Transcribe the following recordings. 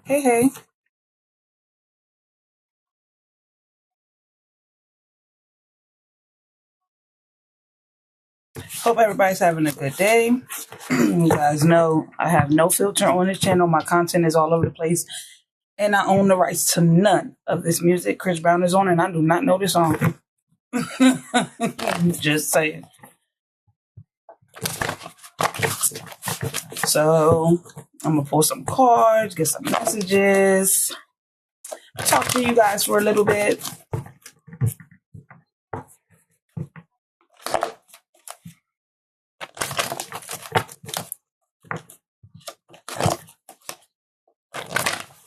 Hey, hey. Hope everybody's having a good day. You guys know I have no filter on this channel. My content is all over the place. And I own the rights to none of this music Chris Brown is on, and I do not know this song. Just saying. So I'm going to pull some cards, get some messages, talk to you guys for a little bit.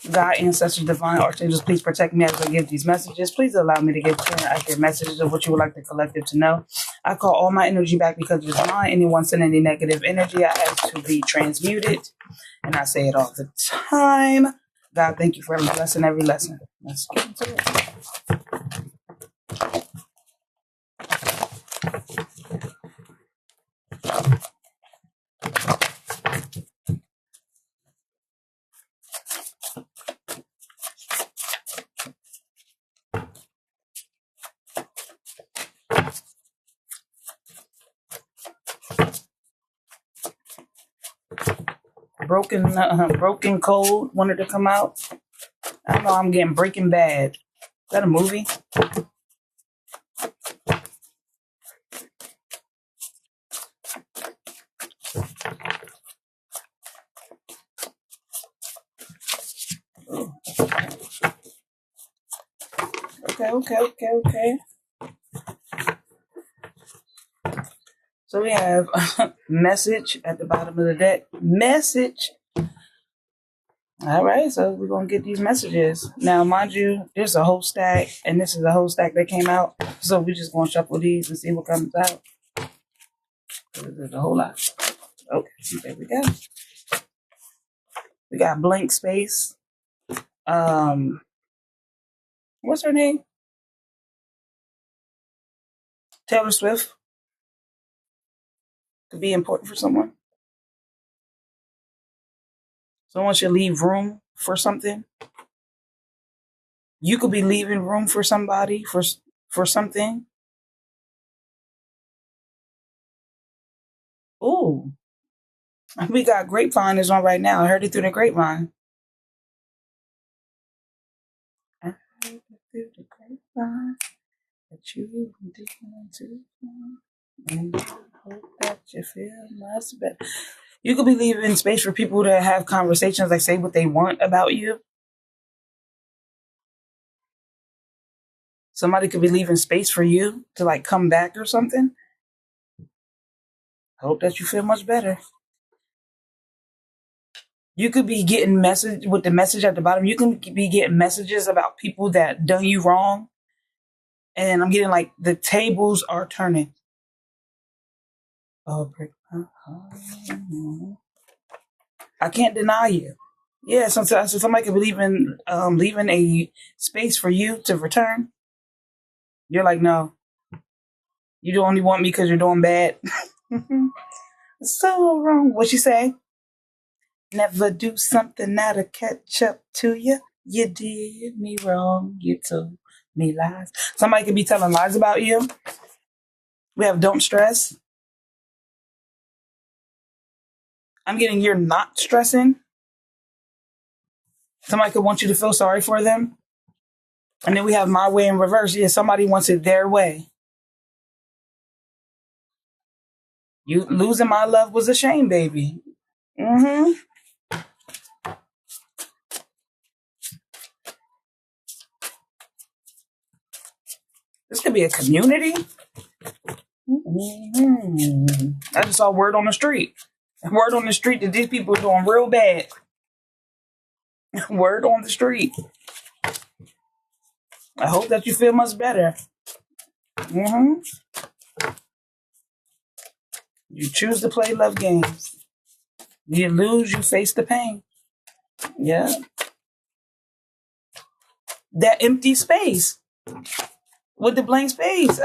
God, ancestors, divine archangels, please protect me as I give these messages. Please allow me to give clear and accurate messages of what you would like the collective to know. I call all my energy back because it's mine. Anyone send any negative energy, I ask to be transmuted. And I say it all the time. God, thank you for every blessing, every lesson. Let's get into it. Broken Cold wanted to come out. I don't know. I'm getting Breaking Bad. Is that a movie? Okay. So we have message at the bottom of the deck. Message. All right, so we're going to get these messages. Now, mind you, there's a whole stack, and this is a whole stack that came out. So we're just going to shuffle these and see what comes out. There's a whole lot. Okay, there we go. We got Blank Space. What's her name? Taylor Swift. Could be important for someone. Someone should leave room for something. You could be leaving room for somebody, for something. Ooh. We got Grapevine is on right now. I heard it through the grapevine. I heard it through the grapevine that you digging into, and I hope that you feel much better. You could be leaving space for people to have conversations, like say what they want about you. Somebody could be leaving space for you to like come back or something. I hope that you feel much better. You could be getting message with the message at the bottom. You can be getting messages about people that done you wrong. And I'm getting like the tables are turning. Oh, break my heart. I can't deny you. Yeah, sometimes somebody could be leaving a space for you to return. You're like, no, you don't only want me because you're doing bad. So wrong. What you say? Never do something that'll catch up to you. You did me wrong. You told me lies. Somebody could be telling lies about you. We have don't stress. I'm getting you're not stressing. Somebody could want you to feel sorry for them. And then we have my way in reverse. Yeah, somebody wants it their way. You losing my love was a shame, baby. Mm-hmm. This could be a community. Mm-hmm. I just saw word on the street. Word on the street that these people are doing real bad. Word on the street. I hope that you feel much better. Mm-hmm. You choose to play love games. You lose, you face the pain. Yeah. That empty space with the blank space.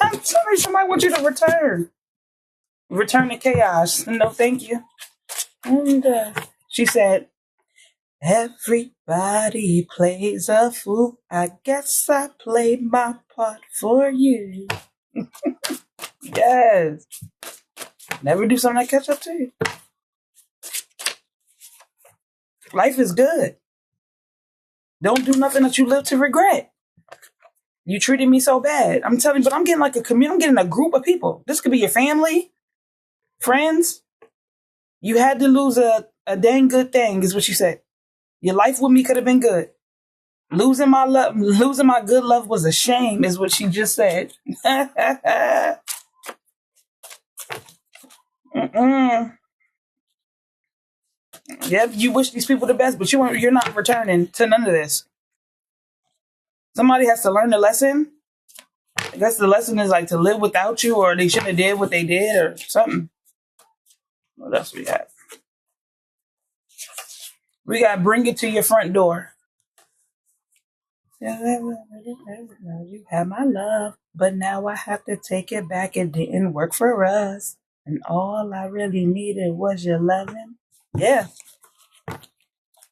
I'm sorry, somebody wants you to return. Return to chaos. No, thank you. And she said, Everybody plays a fool. I guess I played my part for you. Yes. Never do something that catch up to you. Life is good. Don't do nothing that you live to regret. You treated me so bad. I'm telling you, but I'm getting like a community. I'm getting a group of people. This could be your family, friends. You had to lose a dang good thing, is what you said. Your life with me could have been good. Losing my good love was a shame, is what she just said. Yep, you wish these people the best, but you're not returning to none of this. Somebody has to learn the lesson. I guess the lesson is like to live without you, or they shouldn't have did what they did, or something. What else we got? We got bring it to your front door. You had my love, but now I have to take it back. It didn't work for us, and all I really needed was your loving. Yeah.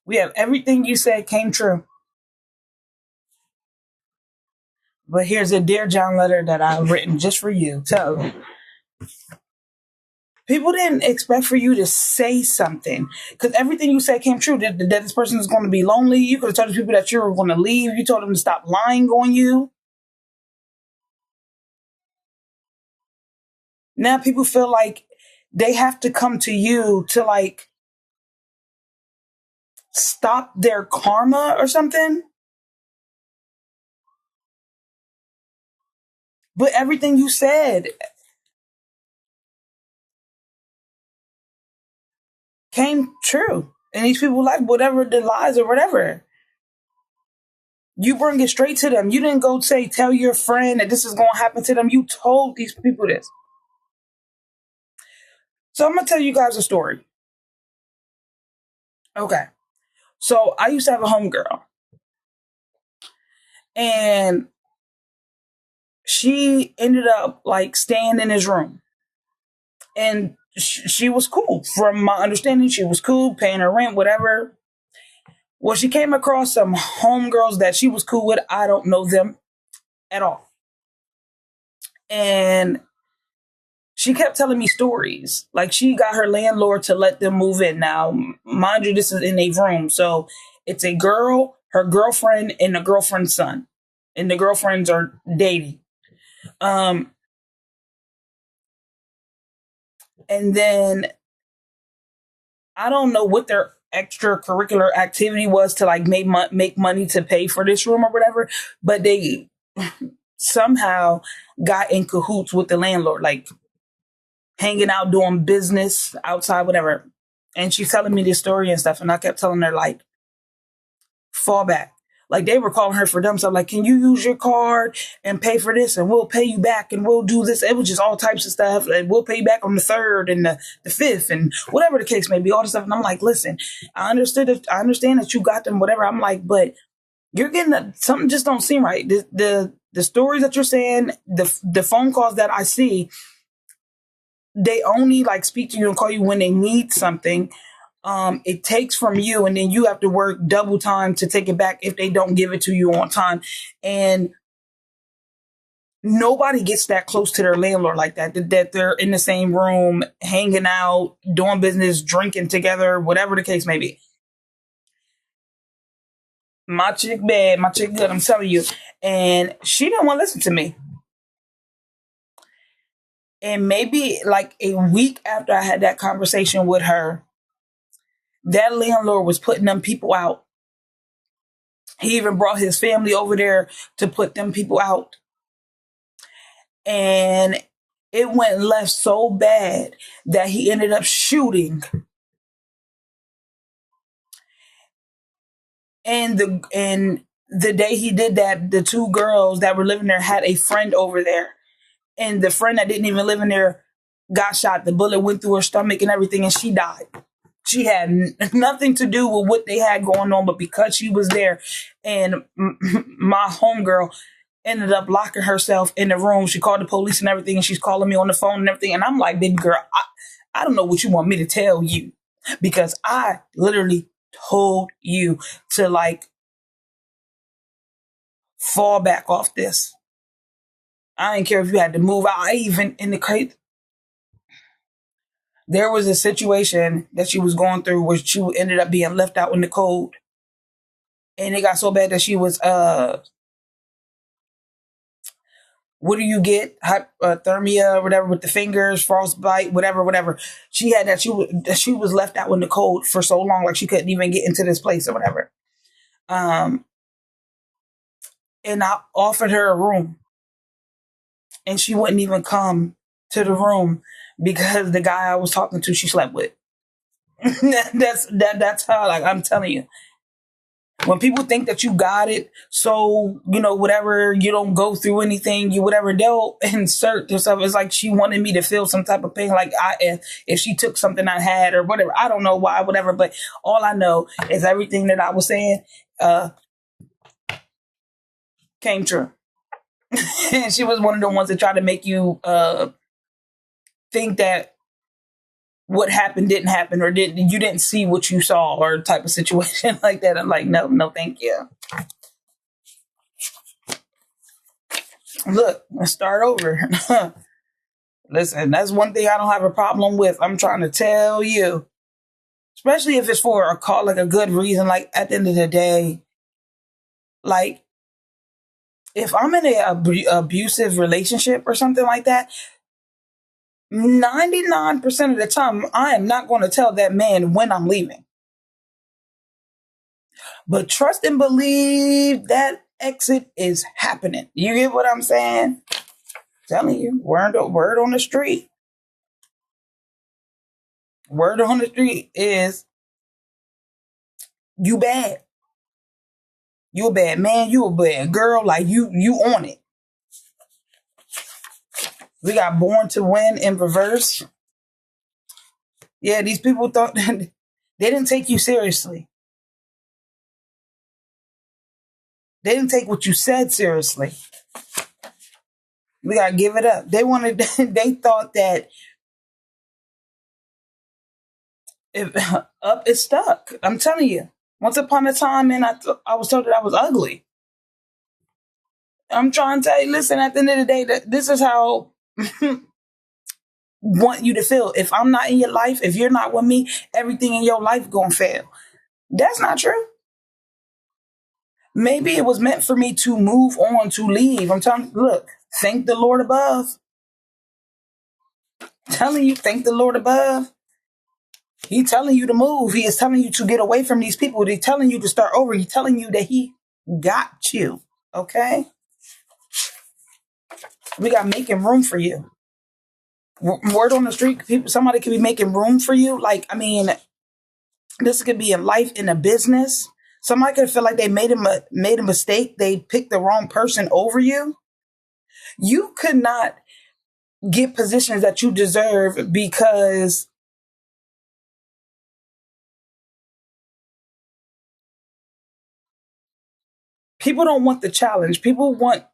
We have everything you said came true. But here's a Dear John letter that I've written just for you. So, people didn't expect for you to say something because everything you said came true. That this person is going to be lonely. You could have told people that you were going to leave. You told them to stop lying on you. Now people feel like they have to come to you to like stop their karma or something. But everything you said came true. And these people like whatever the lies or whatever. You bring it straight to them. You didn't go tell your friend that this is going to happen to them. You told these people this. So I'm going to tell you guys a story. Okay. So I used to have a homegirl. And she ended up like staying in his room. And she was cool. From my understanding, she was cool, paying her rent, whatever. Well, she came across some homegirls that she was cool with. I don't know them at all. And she kept telling me stories. Like she got her landlord to let them move in. Now, mind you, this is in a room. So it's a girl, her girlfriend, and the girlfriend's son. And the girlfriends are dating. And then I don't know what their extracurricular activity was to like make money to pay for this room or whatever, but they somehow got in cahoots with the landlord, like hanging out, doing business outside, whatever. And she's telling me this story and stuff, and I kept telling her like, fall back. Like they were calling her for dumb stuff. Like, can you use your card and pay for this, and we'll pay you back, and we'll do this. It was just all types of stuff, and we'll pay you back on the 3rd and the 5th, and whatever the case may be, all this stuff. And I'm like, listen, I understand that you got them, whatever. I'm like, but you're getting something just don't seem right. The stories that you're saying, the phone calls that I see, they only like speak to you and call you when they need something. It takes from you, and then you have to work double time to take it back if they don't give it to you on time. And nobody gets that close to their landlord like that they're in the same room, hanging out, doing business, drinking together, whatever the case may be. My chick bad, my chick good, I'm telling you. And she didn't want to listen to me. And maybe like a week after I had that conversation with her, that landlord was putting them people out. He even brought his family over there to put them people out. And it went left so bad that he ended up shooting. And the day he did that, the 2 girls that were living there had a friend over there. And the friend that didn't even live in there got shot. The bullet went through her stomach and everything, and she died. She had nothing to do with what they had going on, but because she was there, and my homegirl ended up locking herself in the room. She called the police and everything, and she's calling me on the phone and everything. And I'm like, baby girl, I don't know what you want me to tell you, because I literally told you to like fall back off this. I didn't care if you had to move out. I even in the crate. There was a situation that she was going through where she ended up being left out in the cold. And it got so bad that she was what do you get? Hypothermia, whatever, with the fingers, frostbite, whatever. She had that. She was left out in the cold for so long, like she couldn't even get into this place or whatever. And I offered her a room, and she wouldn't even come to the room because the guy I was talking to, she slept with. That's how. Like, I'm telling you. When people think that you got it, so, whatever, you don't go through anything, they'll insert themselves. It's like she wanted me to feel some type of pain, like if she took something I had or whatever. I don't know why, whatever, but all I know is everything that I was saying came true. And she was one of the ones that tried to make you think that what happened didn't happen, or you didn't see what you saw, or type of situation like that. I'm like, no, thank you. Look, let's start over. Listen, that's one thing I don't have a problem with. I'm trying to tell you, especially if it's for a call, like a good reason. Like, at the end of the day, like, if I'm in an abusive relationship or something like that, 99% of the time, I am not going to tell that man when I'm leaving. But trust and believe that exit is happening. You get what I'm saying? Telling you, word on the street. Word on the street is you bad. You a bad man. You a bad girl. Like, you on it. We got Born to Win in reverse. Yeah, these people thought they didn't take you seriously. They didn't take what you said seriously. We gotta give it up. They thought that if up is stuck. I'm telling you. Once upon a time, man, I was told that I was ugly. I'm trying to tell you, listen, at the end of the day, that this is how want you to feel. If I'm not in your life, if you're not with me, everything in your life gonna fail. That's not true. Maybe it was meant for me to move on, to leave. I'm telling you, look, thank the Lord above. Telling you, thank the Lord above. He's telling you to move. He is telling you to get away from these people. He's telling you to start over. He's telling you that he got you. Okay? We got making room for you. Word on the street, somebody could be making room for you. Like, I mean, this could be in life, in a business. Somebody could feel like they made a mistake. They picked the wrong person over you. You could not get positions that you deserve because people don't want the challenge. People want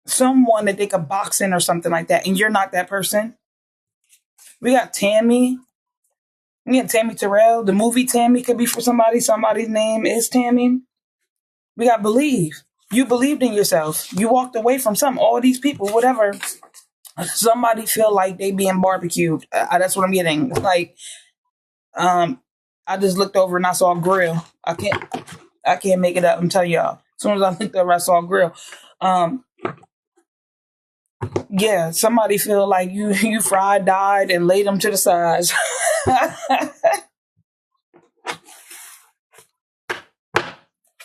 someone that they could box in or something like that, and you're not that person. We got Tammy. We got Tammy Terrell. The movie Tammy could be for somebody. Somebody's name is Tammy. We got Believe. You believed in yourself. You walked away from all these people, whatever. Somebody feel like they being barbecued. That's what I'm getting. Like, I just looked over and I saw a grill. I can't make it up. I'm telling y'all. As soon as I looked over, I saw a grill. Yeah, somebody feel like you fried, died, and laid them to the sides.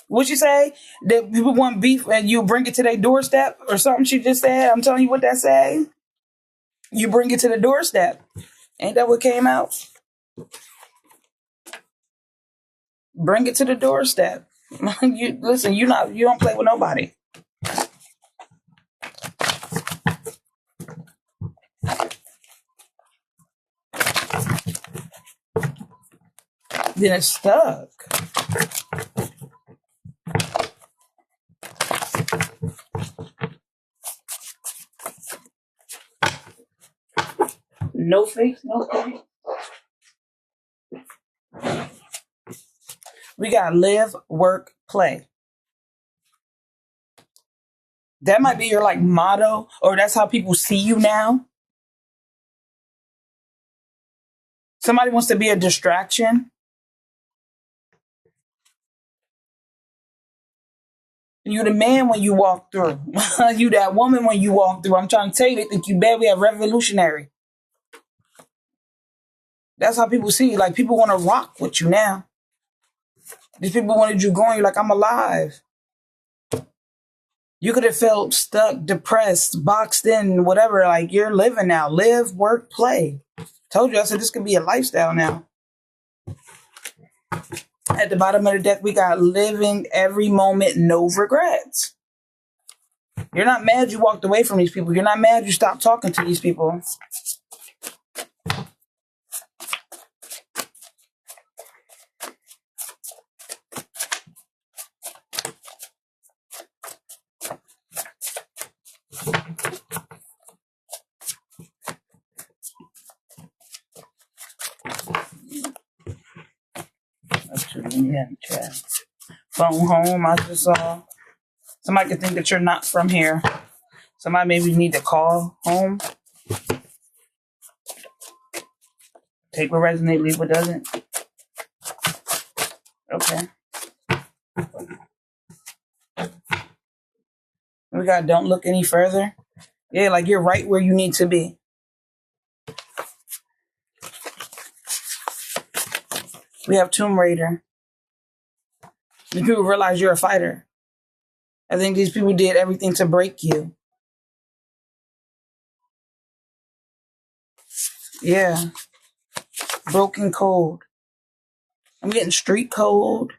What you say? That people want beef and you bring it to their doorstep or something she just said? I'm telling you what that say. You bring it to the doorstep. Ain't that what came out? Bring it to the doorstep. You listen, you don't play with nobody. Then it's stuck. No face, no face. We got live, work, play. That might be your like motto, or that's how people see you now. Somebody wants to be a distraction. You the man when you walk through. You that woman when you walk through. I'm trying to tell you, they think you bad. We have revolutionary. That's how people see you. Like people want to rock with you now. These people wanted you going. You're like, I'm alive. You could have felt stuck, depressed, boxed in, whatever. Like you're living now. Live, work, play. Told you, I said this could be a lifestyle now. At the bottom of the deck, we got living every moment, no regrets. You're not mad you walked away from these people. You're not mad you stopped talking to these people. Phone home, I just saw. Somebody could think that you're not from here. Somebody maybe need to call home. Take what resonates, leave what doesn't. Okay. We got don't look any further. Yeah, like you're right where you need to be. We have Tomb Raider. These people realize you're a fighter. I think these people did everything to break you. Yeah. Broken code. I'm getting street code.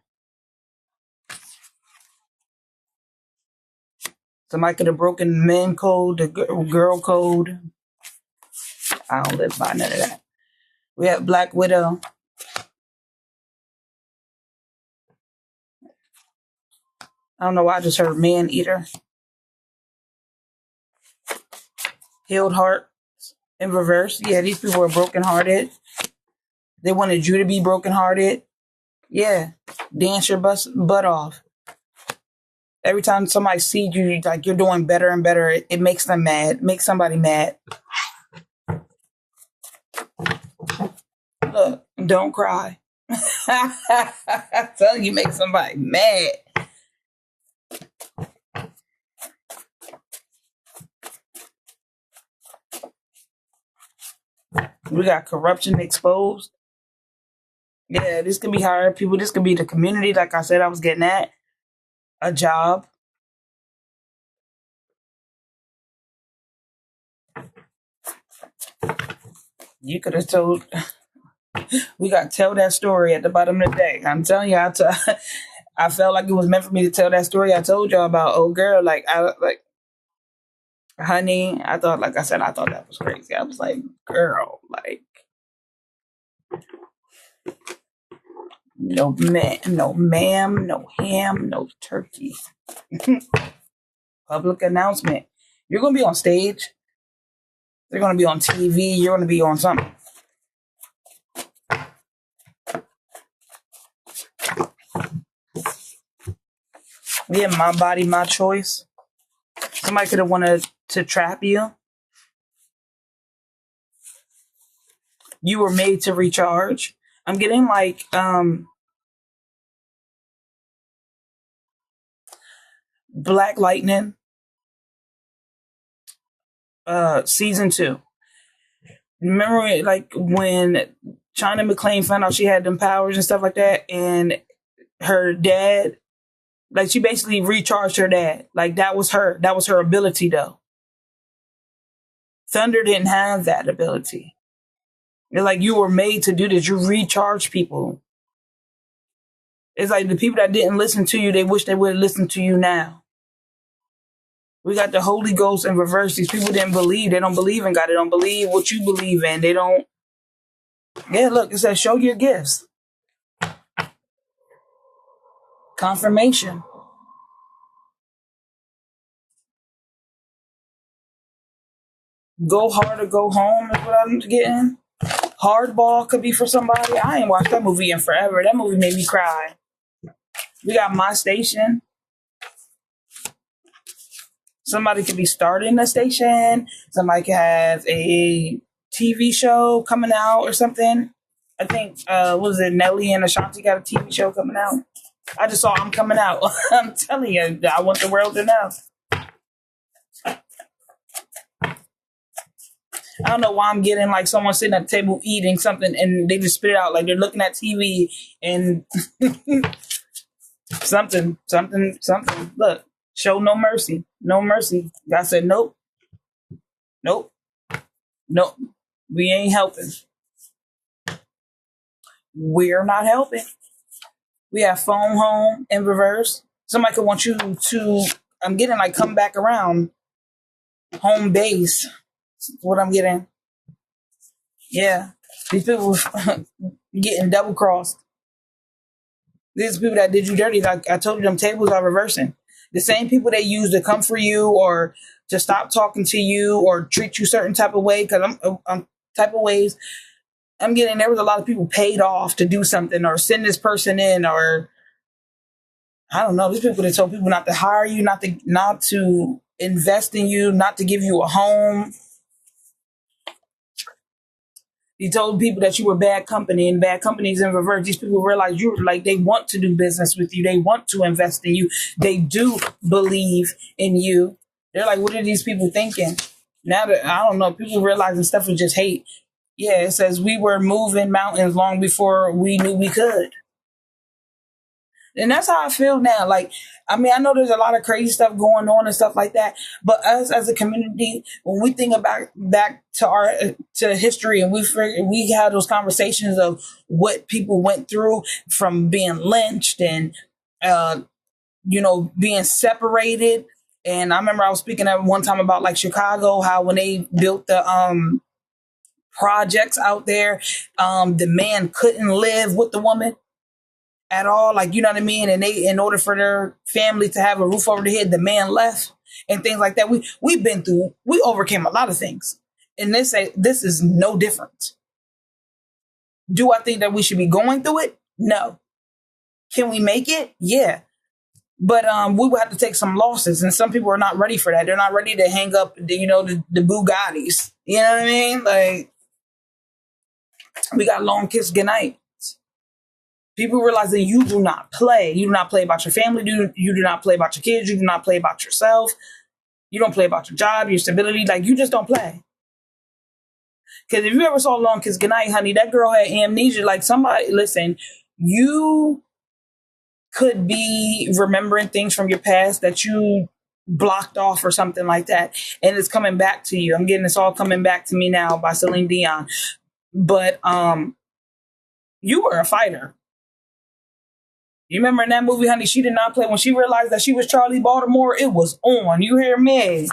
Somebody could have broken men code, the girl code. I don't live by none of that. We have Black Widow. I don't know why I just heard man eater. Healed heart in reverse. Yeah, these people are brokenhearted. They wanted you to be brokenhearted. Yeah, dance your butt off. Every time somebody sees you, like you're doing better and better, it makes them mad. Makes somebody mad. Look, don't cry. I tell you, make somebody mad. We got corruption exposed. Yeah, this could be hired people. This could be the community. Like I said, I was getting at a job. You could have told. We got to tell that story at the bottom of the deck. I'm telling you, I felt like it was meant for me to tell that story. I told y'all about old girl. Like honey. I thought, like I said, I thought that was crazy. I was like, girl, like. No ma'am, no ham, no turkey. Public announcement. You're going to be on stage. They're going to be on TV. You're going to be on something. Yeah, my body, my choice. Somebody could have wanted to trap you. You were made to recharge. I'm getting like, Black Lightning, season 2. Remember, like when China McClain found out she had them powers and stuff like that, and her dad, like she basically recharged her dad. Like that was her ability though. Thunder didn't have that ability. It's like you were made to do this. You recharge people. It's like the people that didn't listen to you, they wish they would have listened to you now. We got the Holy Ghost in reverse. These people didn't believe. They don't believe in God. They don't believe what you believe in. They don't. Yeah, look, it says show your gifts. Confirmation. Go hard or go home is what I'm getting. Hardball could be for somebody. I ain't watched that movie in forever. That movie made me cry. We got My Station. Somebody could be starting a station. Somebody could have a TV show coming out or something. I think, what was it, Nelly and Ashanti got a TV show coming out. I just saw I'm coming out. I'm telling you, I want the world to know. I don't know why I'm getting like someone sitting at the table eating something and they just spit it out like they're looking at TV and something. Look, show no mercy. No mercy. God said, nope. Nope. We ain't helping. We're not helping. We have phone home in reverse. Somebody could want you to, I'm getting like come back around. Home base. What I'm getting. Yeah. These people getting double crossed. These people that did you dirty, like I told you, them tables are reversing. The same people they use to come for you or to stop talking to you or treat you certain type of way, because I'm type of ways. I'm getting there was a lot of people paid off to do something or send this person in or I don't know. These people that told people not to hire you, not to invest in you, not to give you a home. You told people that you were bad company, and bad companies in reverse. These people realize you like they want to do business with you. They want to invest in you. They do believe in you. They're like, what are these people thinking? Now that I don't know, people realizing stuff is just hate. Yeah, it says we were moving mountains long before we knew we could. And that's how I feel now. Like, I mean, I know there's a lot of crazy stuff going on and stuff like that, but us as a community, when we think about back to history and we had those conversations of what people went through from being lynched and being separated. And I remember I was speaking at one time about like Chicago, how when they built the projects out there, the man couldn't live with the woman at all, like, you know what I mean? And they, in order for their family to have a roof over their head, the man left and things like that. We overcame a lot of things. And this is no different. Do I think that we should be going through it? No. Can we make it? Yeah. But we will have to take some losses, and some people are not ready for that. They're not ready to hang up, the Bugattis. You know what I mean? Like, we got long kiss goodnight. People realize that you do not play. You do not play about your family. You do not play about your kids. You do not play about yourself. You don't play about your job, your stability. Like, you just don't play. Because if you ever saw Long Kiss Goodnight, honey, that girl had amnesia. Like, somebody, listen, you could be remembering things from your past that you blocked off or something like that. And it's coming back to you. I'm getting It's All Coming Back to Me Now by Celine Dion. But you were a fighter. You remember in that movie, honey, she did not play. When she realized that she was Charlie Baltimore, it was on. You hear me?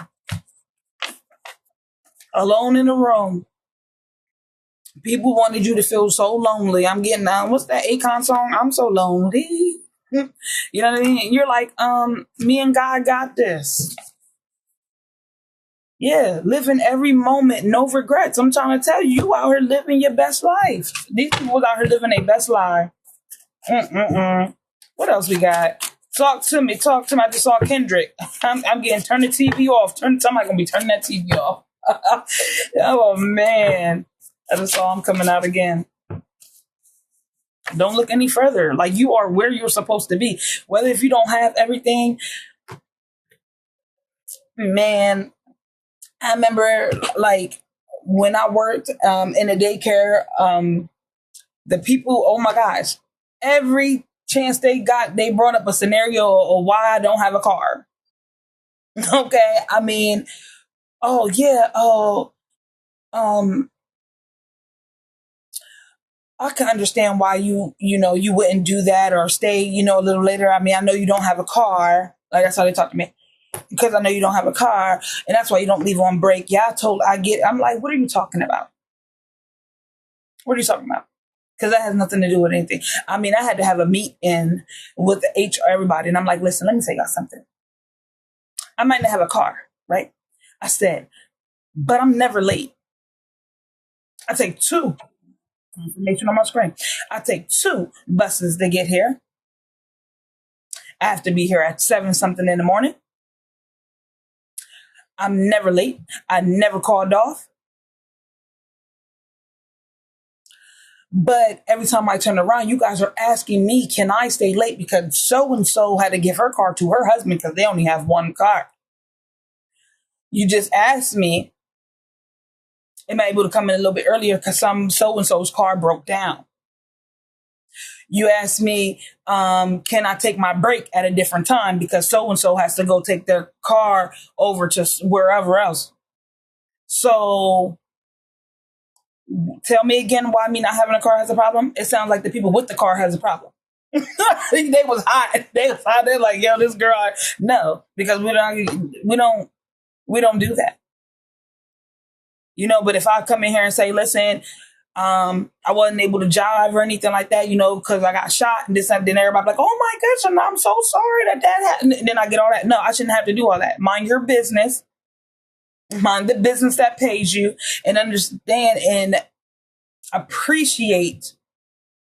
Alone in the room. People wanted you to feel so lonely. I'm getting what's that Akon song? I'm so lonely. You know what I mean? You're like, me and God got this. Yeah, living every moment, no regrets. I'm trying to tell you, you out here living your best life. These people out here living their best life. What else we got? Talk to me. I just saw Kendrick. I'm getting turn the TV off. Somebody gonna be turning that TV off. Oh man, I just saw him coming out again. Don't look any further. Like, you are where you're supposed to be. Whether if you don't have everything, man. I remember like when I worked in a daycare, the people. Oh my gosh, every chance they got, they brought up a scenario of why I don't have a car. Okay, I mean, oh yeah, I can understand why you wouldn't do that or stay, a little later. I mean, I know you don't have a car. Like, that's how they talk to me. Because I know you don't have a car, and that's why you don't leave on break. Yeah, I'm like, what are you talking about? What are you talking about? Because that has nothing to do with anything. I mean, I had to have a meeting with the HR, everybody, and I'm like, listen, let me tell y'all something. I might not have a car, right? I said, but I'm never late. I take two. Confirmation on my screen. I take 2 buses to get here. I have to be here at 7 something in the morning. I'm never late. I never called off. But every time I turn around, you guys are asking me, can I stay late? Because so and so had to give her car to her husband because they only have one car. You just asked me, am I able to come in a little bit earlier because some so and so's car broke down? You asked me, can I take my break at a different time because so and so has to go take their car over to wherever else. So tell me again why me not having a car has a problem. It sounds like the people with the car has a problem. They was hot. They was hot. They're like, yo, this girl. No, because we don't do that. But if I come in here and say, listen, I wasn't able to drive or anything like that, because I got shot and this and then everybody like, oh my gosh, I'm so sorry that happened. And then I get all that. No, I shouldn't have to do all that. Mind your business. Mind the business that pays you, and understand and appreciate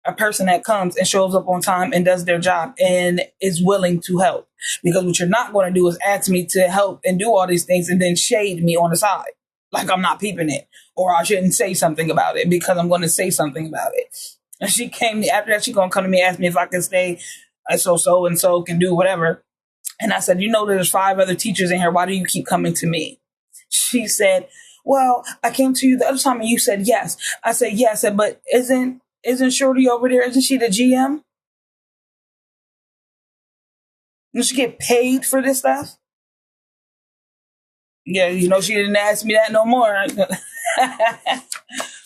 a person that comes and shows up on time and does their job and is willing to help. Because what you're not going to do is ask me to help and do all these things and then shade me on the side like I'm not peeping it, or I shouldn't say something about it because I'm going to say something about it. And she came after that. She going to come to me and ask me if I can stay so and so can do whatever. And I said, there's 5 other teachers in here. Why do you keep coming to me? She said, well, I came to you the other time and you said yes. I said, yes. I said, but isn't Shorty over there? Isn't she the GM? Does she get paid for this stuff? Yeah, she didn't ask me that no more.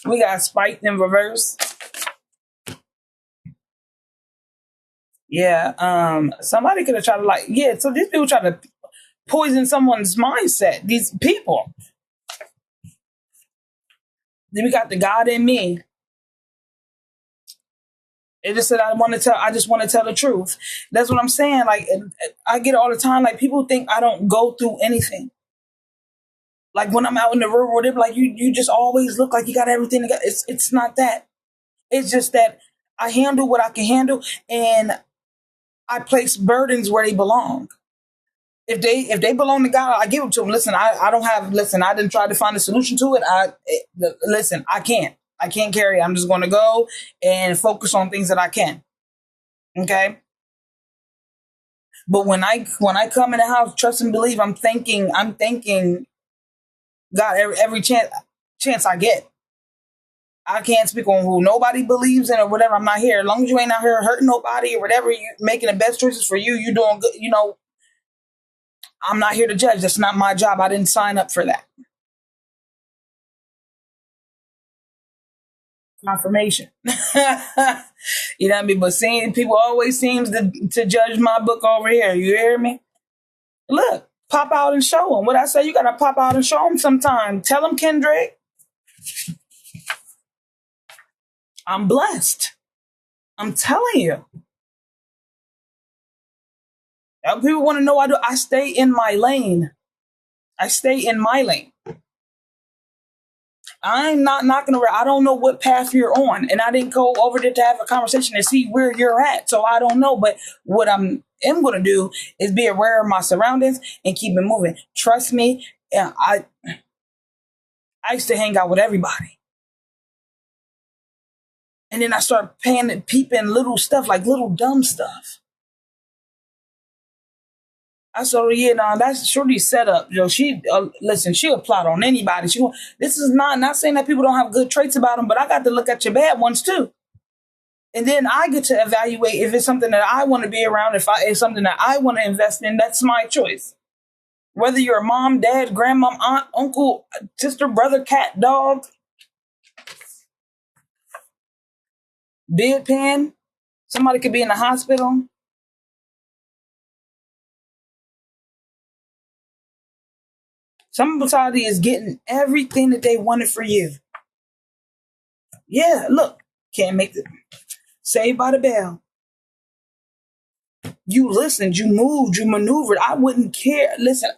We got spiked in reverse. Yeah, somebody could have tried to so this dude tried to poison someone's mindset. These people. Then we got the God in me. It just said I just want to tell the truth. That's what I'm saying. Like, I get it all the time. Like, people think I don't go through anything. Like, when I'm out in the river, they're like, you just always look like you got everything together. It's not that. It's just that I handle what I can handle, and I place burdens where they belong. If they belong to God, I give them to them. Listen, I didn't try to find a solution to it. I can't. I can't carry it. I'm just going to go and focus on things that I can. Okay. But when I come in the house, trust and believe, I'm thanking God every chance I get. I can't speak on who nobody believes in or whatever. I'm not here. As long as you ain't out here hurting nobody or whatever, you making the best choices for you, you doing good. I'm not here to judge. That's not my job. I didn't sign up for that. Confirmation. You know what I mean? But seeing people always seems to judge my book over here. You hear me? Look, pop out and show them. What I say, you got to pop out and show them sometime. Tell them, Kendrick, I'm blessed. I'm telling you. People want to know I stay in my lane. I stay in my lane. I'm not knocking around. I don't know what path you're on. And I didn't go over there to have a conversation to see where you're at. So I don't know. But what I am going to do is be aware of my surroundings and keep it moving. Trust me. I used to hang out with everybody. And then I start peeping little stuff, like little dumb stuff. I said, that's Shorty's setup. Listen, she'll plot on anybody. This is not saying that people don't have good traits about them, but I got to look at your bad ones too. And then I get to evaluate if it's something that I want to be around, if it's something that I want to invest in. That's my choice. Whether you're a mom, dad, grandmom, aunt, uncle, sister, brother, cat, dog, bedpan, somebody could be in the hospital. Somebody is getting everything that they wanted for you. Yeah, look, can't make it. Saved by the Bell. You listened, you moved, you maneuvered. I wouldn't care. Listen,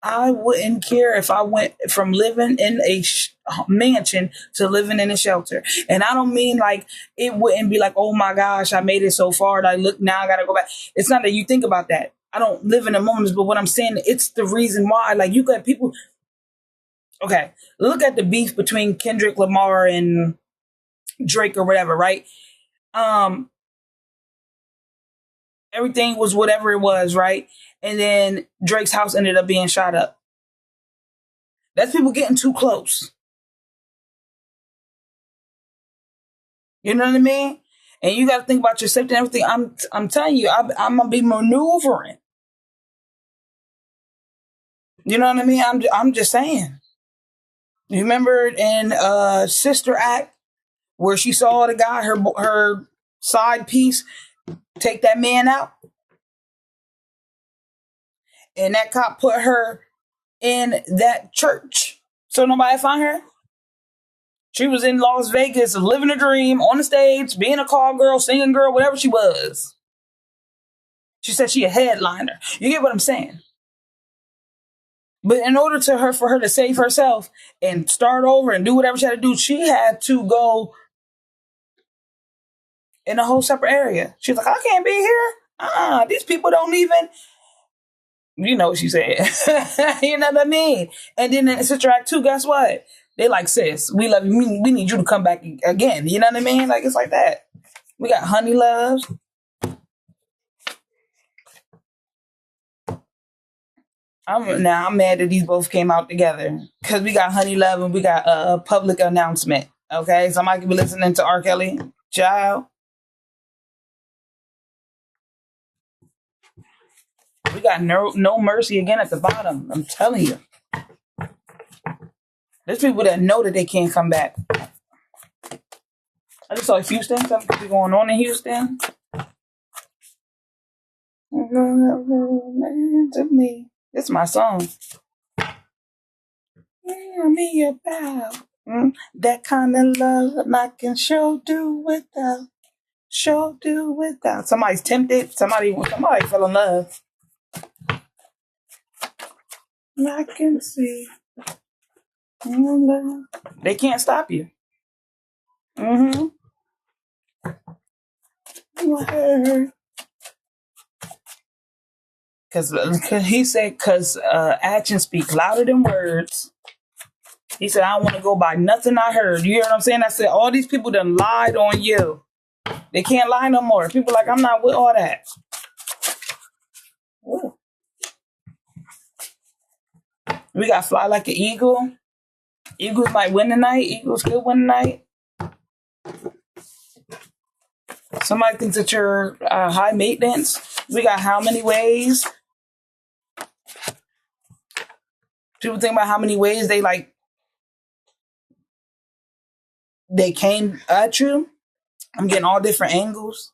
I wouldn't care if I went from living in a mansion to living in a shelter. And I don't mean like it wouldn't be like, oh my gosh, I made it so far. Like, look, now I got to go back. It's not that you think about that. I don't live in the moments, but what I'm saying, it's the reason why. Like, you got people. Okay, look at the beef between Kendrick Lamar and Drake or whatever, right? Um, Everything was whatever it was, right? And then Drake's house ended up being shot up. That's people getting too close. You know what I mean? And you got to think about your safety and everything. I'm telling you, I'm gonna be maneuvering. You know what I mean? I'm just saying. You remember in Sister Act where she saw the guy, her side piece, take that man out, and that cop put her in that church so nobody find her. She was in Las Vegas, living a dream on the stage, being a call girl, singing girl, whatever she was. She said she a headliner. You get what I'm saying? But in order for her to save herself and start over and do whatever she had to do, she had to go in a whole separate area. She's like, I can't be here. These people don't even, you know what she said. You know what I mean? And then in Sister Act 2, guess what? They like, sis, we love you. We need you to come back again. You know what I mean? Like, it's like that. We got Honey Loves. I'm mad that these both came out together because we got Honey Love and we got a public announcement. Okay, somebody could be listening to R. Kelly. Child, we got no mercy again at the bottom. I'm telling you, there's people that know that they can't come back. I just saw Houston. Something going on in Houston. To me. It's my song. Tell me about that kind of love I can sure do without. Sure do without. Somebody's tempted. Somebody fell in love. I can see. They can't stop you. Mm-hmm. Because he said, actions speak louder than words. He said, I don't want to go by nothing I heard. You hear what I'm saying? I said, all these people done lied on you. They can't lie no more. People like, I'm not with all that. Ooh. We got Fly Like an Eagle. Eagles might win tonight. Eagles could win tonight. Somebody thinks that you're high maintenance. We got How Many Ways. People think about how many ways they came at you. I'm getting all different angles.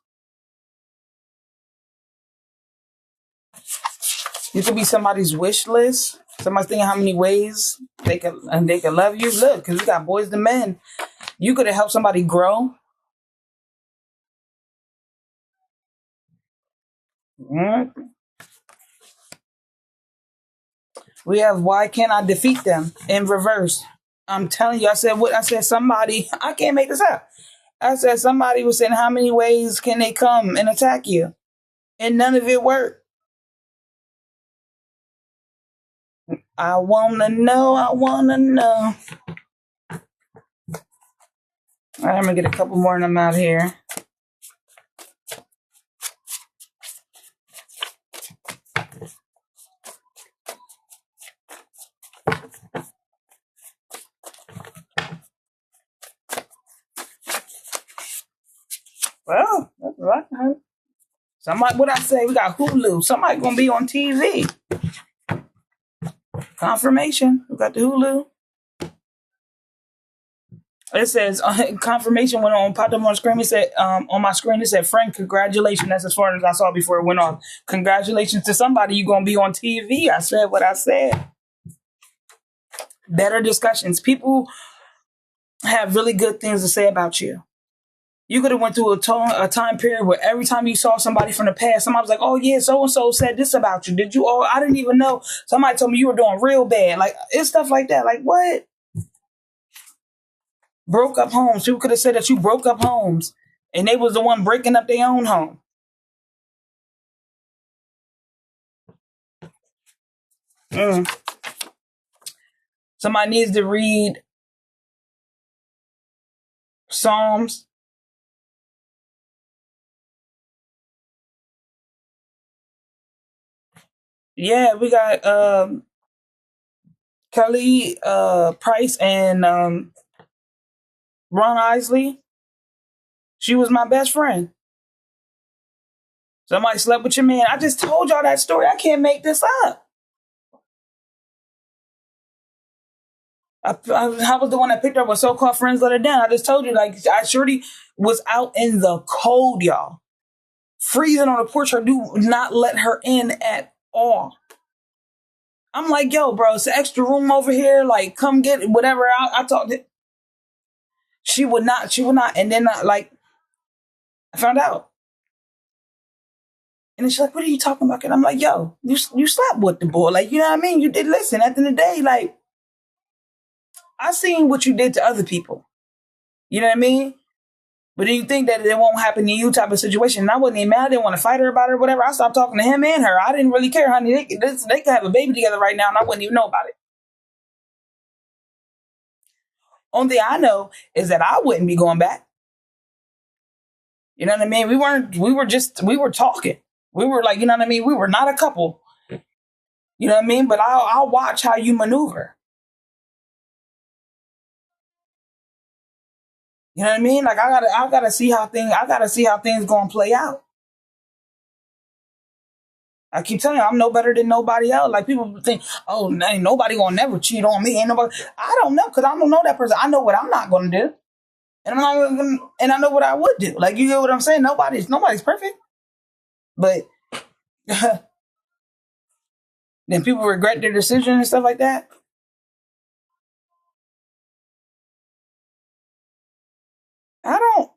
You could be somebody's wish list. Somebody's thinking how many ways they can love you. Look, because we got Boys to Men. You could have helped somebody grow. Mm-hmm. We have Why Can't I Defeat Them in reverse. I'm telling you, I said somebody, I can't make this up. I said somebody was saying how many ways can they come and attack you? And none of it worked. I wanna know. All right, I'm gonna get a couple more and I'm out here. Well, that's right. Somebody, what I say, we got Hulu. Somebody gonna be on TV. Confirmation. We got the Hulu. It says confirmation went on, popped up on the screen. It said on my screen, it said, Frank, congratulations. That's as far as I saw before it went off. Congratulations to somebody. You gonna be on TV. I said what I said. Better discussions. People have really good things to say about you. You could have went through a time period where every time you saw somebody from the past, somebody was like, "Oh yeah, so and so said this about you. Did you? Oh, I didn't even know. Somebody told me you were doing real bad." Like it's stuff like that. Like what? Broke up homes. People could have said that you broke up homes, and they was the one breaking up their own home. Mm. Somebody needs to read Psalms. Yeah, we got Kelly Price and Ron Isley. She was my best friend. Somebody slept with your man. I just told y'all that story. I can't make this up. I was the one that picked her up with so-called friends let her down. I just told you, like, I surely was out in the cold, y'all. Freezing on the porch. Her do not let her in at all. I'm like, yo, bro, it's an extra room over here. Like, come get it, whatever. I talked to. She would not. And then, like, I found out. And then she's like, what are you talking about? And I'm like, yo, you slept with the boy. Like, you know what I mean? You did listen. At the end of the day, like, I seen what you did to other people. You know what I mean? But do you think that it won't happen to you type of situation? And I wasn't even mad. I didn't want to fight her about it or whatever. I stopped talking to him and her. I didn't really care, honey. They could have a baby together right now and I wouldn't even know about it. Only thing I know is that I wouldn't be going back. You know what I mean? We were talking. We were like, you know what I mean? We were not a couple. You know what I mean? But I'll watch how you maneuver. You know what I mean? Like I gotta see how things gonna play out. I keep telling you, I'm no better than nobody else. Like people think, oh, ain't nobody gonna never cheat on me. Ain't nobody. I don't know because I don't know that person. I know what I'm not gonna do, and and I know what I would do. Like you get what I'm saying? Nobody's perfect, but then people regret their decision and stuff like that. I don't.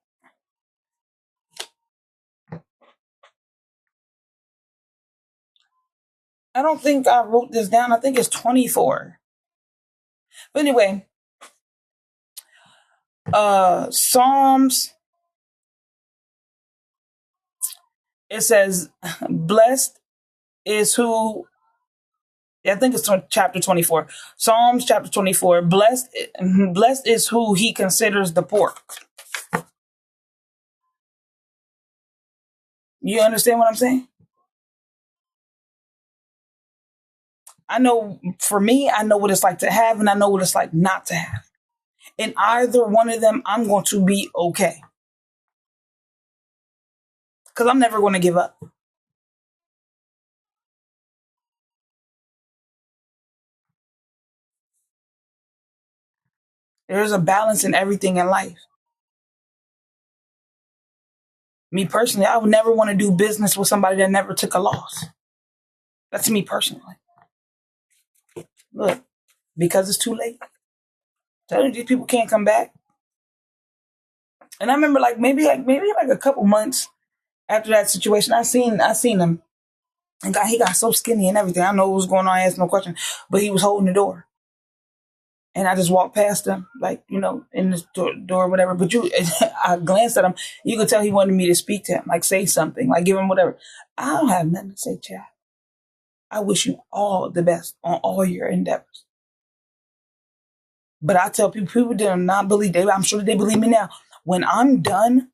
I don't think I wrote this down. I think it's 24. But anyway, Psalms. It says, "Blessed is who." I think it's chapter 24. Psalms chapter 24. Blessed is who he considers the poor. You understand what I'm saying? I know for me, I know what it's like to have and I know what it's like not to have. In either one of them, I'm going to be okay. Because I'm never going to give up. There's a balance in everything in life. Me personally, I would never want to do business with somebody that never took a loss. That's me personally. Look, because it's too late. Telling you these people can't come back. And I remember maybe a couple months after that situation, I seen him. And he got so skinny and everything. I know what was going on, I asked no question. But he was holding the door. And I just walked past him, like, you know, in the door or whatever. But I glanced at him. You could tell he wanted me to speak to him, like say something, like give him whatever. I don't have nothing to say, Chad. I wish you all the best on all your endeavors. But I tell people do not believe. I'm sure they believe me now. When I'm done,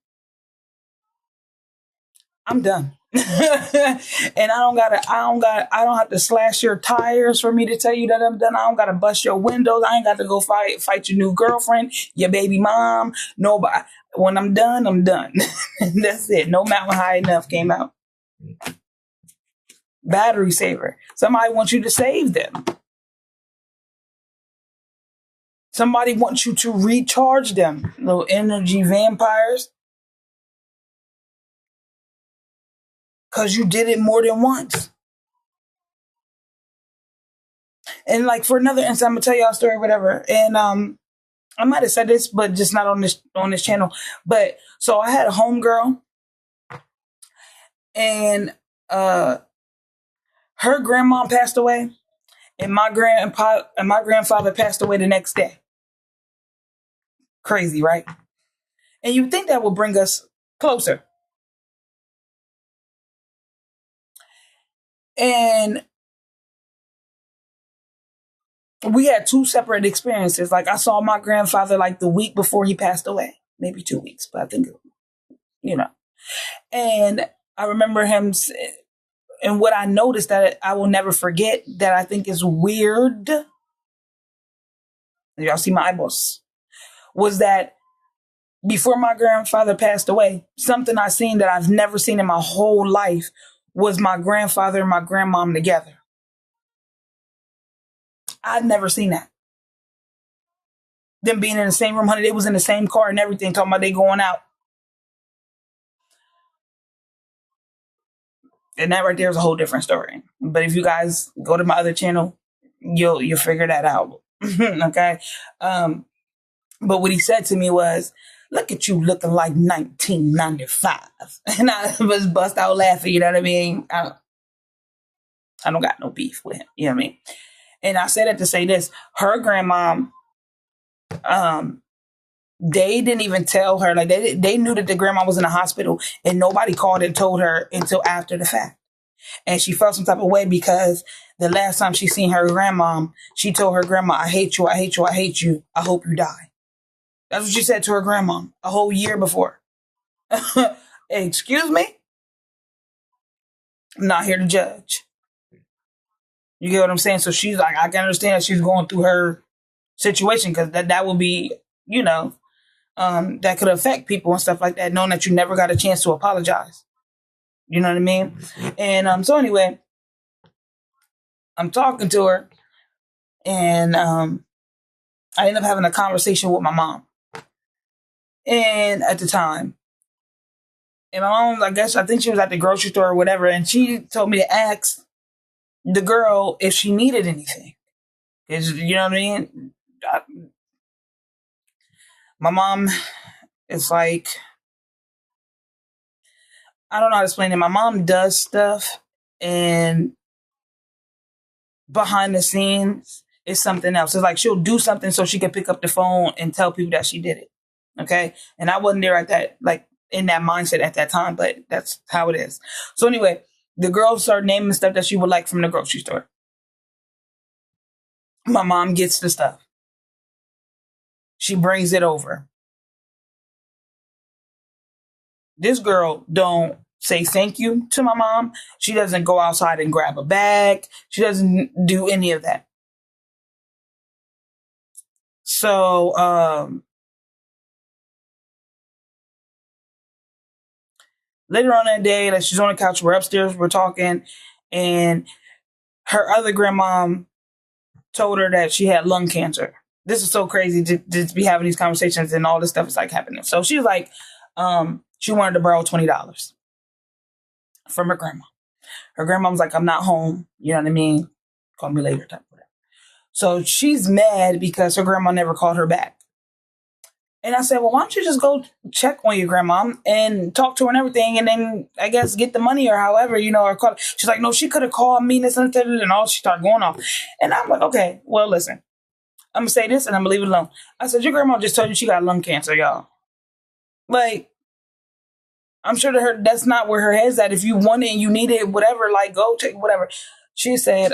I'm done. And I don't have to slash your tires for me to tell you that I'm done. I don't gotta bust your windows. I ain't got to go fight your new girlfriend, your baby mom. Nobody. When I'm done, I'm done. That's it. No Mountain High Enough came out. Battery saver. Somebody wants you to save them. Somebody wants you to recharge them. Little energy vampires. Because you did it more than once. And like for another instance, I'm going to tell y'all a story, whatever. And I might have said this, but just not on this channel. But so I had a homegirl, and her grandmom passed away, and my grandfather passed away the next day. Crazy, right? And you would think that would bring us closer. And we had two separate experiences. Like, I saw my grandfather like the week before he passed away, maybe 2 weeks, but I think, and I remember him, and what I noticed that I will never forget, that I think is weird, y'all see my eyeballs, was that before my grandfather passed away, something I seen that I've never seen in my whole life was my grandfather and my grandmom together. I'd never seen that. Them being in the same room, honey, they was in the same car and everything, talking about they going out. And that right there is a whole different story. But if you guys go to my other channel, you'll figure that out. Okay? But what he said to me was, look at you looking like 1995. And I was bust out laughing, you know what I mean? I don't got no beef with him, you know what I mean? And I said it to say this. Her grandmom, they didn't even tell her. Like, they knew that the grandma was in the hospital, and nobody called and told her until after the fact. And she felt some type of way because the last time she seen her grandmom, she told her grandma, I hate you, I hate you, I hate you. I hope you die. That's what she said to her grandma a whole year before. Excuse me? I'm not here to judge. You get what I'm saying? So she's like, I can understand she's going through her situation, because that will be, that could affect people and stuff like that, knowing that you never got a chance to apologize. You know what I mean? And so anyway, I'm talking to her, and I end up having a conversation with my mom. And at the time, and my mom, I think she was at the grocery store or whatever, and she told me to ask the girl if she needed anything. Because, you know what I mean? My mom, it's like, I don't know how to explain it. My mom does stuff, and behind the scenes is something else. It's like she'll do something so she can pick up the phone and tell people that she did it. Okay? And I wasn't there at that, in that mindset at that time, but that's how it is. So anyway, the girl started naming stuff that she would like from the grocery store. My mom gets the stuff. She brings it over. This girl don't say thank you to my mom. She doesn't go outside and grab a bag. She doesn't do any of that. So, later on that day, like, she's on the couch, we're upstairs, we're talking, and her other grandmom told her that she had lung cancer. This is so crazy to be having these conversations, and all this stuff is like happening. So she was like, she wanted to borrow $20 from her grandma. Her grandma was like, I'm not home. You know what I mean? Call me later type of whatever. So she's mad because her grandma never called her back. And I said, well, why don't you just go check on your grandma and talk to her and everything, and then I guess get the money or however, or call. She's like, no, she could have called me and all. She started going off. And I'm like, okay, well, listen, I'm going to say this and I'm going to leave it alone. I said, your grandma just told you she got lung cancer, y'all. Like, I'm sure to her, that's not where her head's at. If you want it and you need it, whatever, like, go take whatever. She said,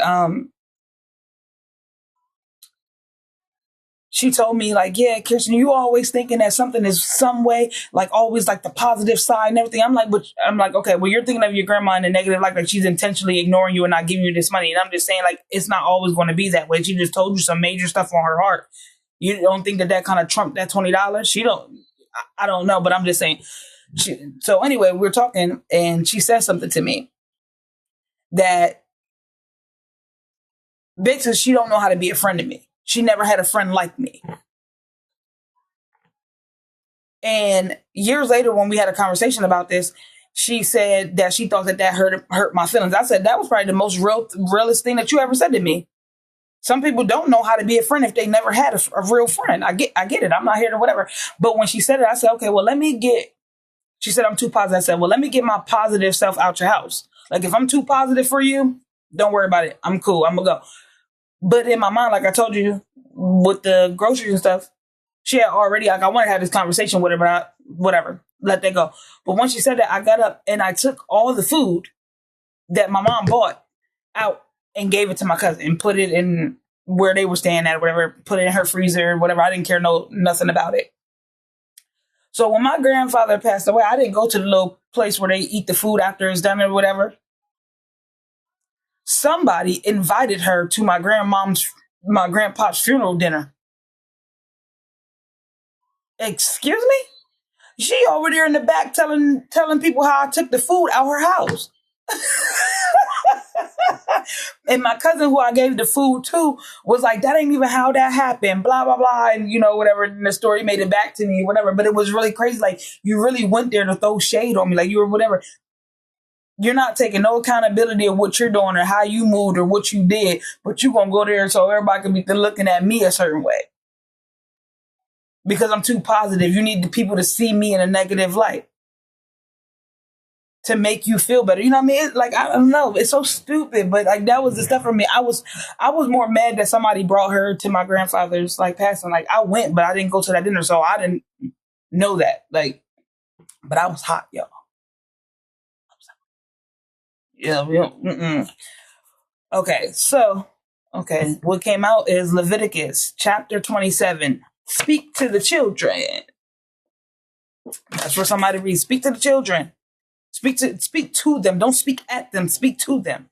she told me, like, yeah, Kirsten, you always thinking that something is some way, like, always like the positive side and everything. I'm like, okay, well, you're thinking of your grandma in the negative, like she's intentionally ignoring you and not giving you this money. And I'm just saying, like, it's not always going to be that way. She just told you some major stuff on her heart. You don't think that kind of trumped that $20? She don't, I don't know, but I'm just saying. So anyway, we're talking, and she said something to me that basically she don't know how to be a friend to me. She never had a friend like me. And years later, when we had a conversation about this, she said that she thought that hurt my feelings. I said, that was probably the most realest thing that you ever said to me. Some people don't know how to be a friend if they never had a real friend. I get it. I'm not here to whatever. But when she said it, I said, okay, well, she said, I'm too positive. I said, well, let me get my positive self out your house. Like, if I'm too positive for you, don't worry about it. I'm cool. I'm going to go. But in my mind, like I told you, with the groceries and stuff, she had already, like, I wanted to have this conversation with her, but whatever, let that go. But once she said that, I got up and I took all the food that my mom bought out and gave it to my cousin and put it in where they were staying at, or whatever, put it in her freezer, whatever. I didn't care nothing about it. So when my grandfather passed away, I didn't go to the little place where they eat the food after it's done or whatever. Somebody invited her to my grandpa's funeral dinner. Excuse me? She over there in the back telling people how I took the food out her house. And my cousin, who I gave the food to, was like, that ain't even how that happened, blah, blah, blah. And, whatever, and the story made it back to me, whatever. But it was really crazy. Like, you really went there to throw shade on me. Like, you were whatever. You're not taking no accountability of what you're doing or how you moved or what you did. But you're going to go there so everybody can be looking at me a certain way. Because I'm too positive. You need the people to see me in a negative light to make you feel better. You know what I mean? Like, I don't know. It's so stupid, but like, that was the stuff for me. I was more mad that somebody brought her to my grandfather's like passing. Like, I went, but I didn't go to that dinner, so I didn't know that. Like, but I was hot, y'all. Yeah. Okay, so what came out is Leviticus chapter 27. Speak to the children. That's for somebody to read. Speak to the children. Speak to them. Don't speak at them. Speak to them.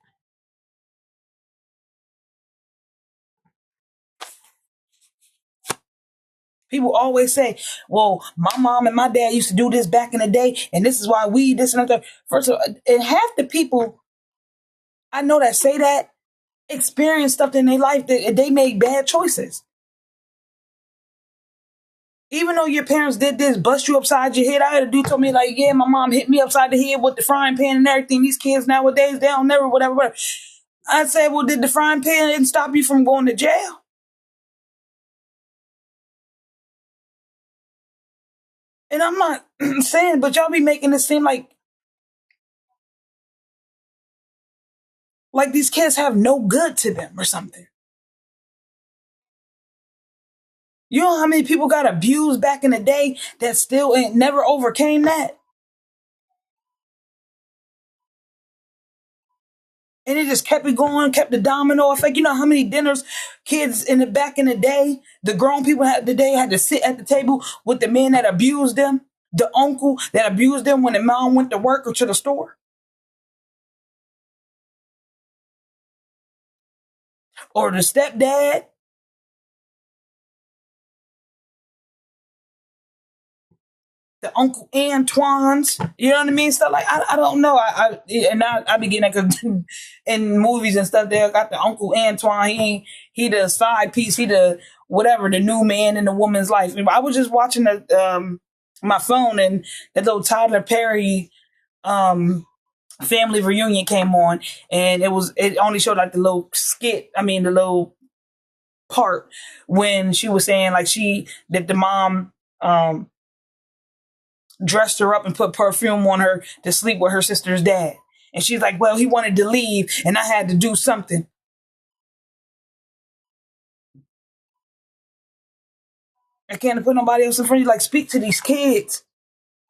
People always say, well, my mom and my dad used to do this back in the day, and this is why we, this and that. First of all, and half the people I know that say that experience stuff in their life that they make bad choices. Even though your parents did this, bust you upside your head. I had a dude told me, like, yeah, my mom hit me upside the head with the frying pan and everything. These kids nowadays, they don't never, whatever. I said, well, did the frying pan stop you from going to jail? And I'm not saying, but y'all be making it seem like these kids have no good to them or something. You know how many people got abused back in the day that still ain't never overcame that? And it just kept it going, kept the domino effect. You know how many dinners kids in the back in the day, the grown people had to sit at the table with the men that abused them, the uncle that abused them when the mom went to work or to the store, or the stepdad. The Uncle Antoines, you know what I mean? Stuff like, I don't know. I be getting that in movies and stuff. They got the Uncle Antoine. He the side piece. He the whatever, the new man in the woman's life. I was just watching my phone, and that little Tyler Perry family reunion came on, and it only showed like the little skit. I mean, the little part when she was saying like that the mom dressed her up and put perfume on her to sleep with her sister's dad. And she's like, well, he wanted to leave and I had to do something. I can't put nobody else in front of you. Like, speak to these kids.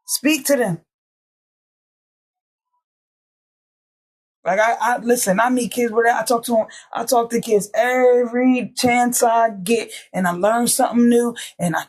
Speak to them. Like, I listen, I meet kids where I talk to them. I talk to kids every chance I get, and I learn something new, and I